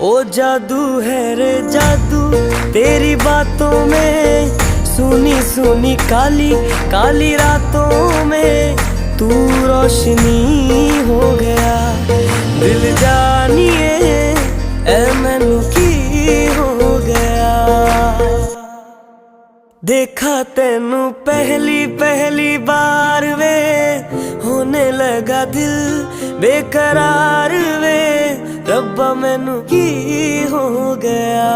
ओ जादू है रे जादू तेरी बातों में, सुनी सुनी काली काली रातों में तू रोशनी हो गया। दिल जानिए ए मैनू की हो गया। देखा तेनू पहली पहली बार वे, होने लगा दिल बेकरार वे। रब्बा मैनू की हो गया।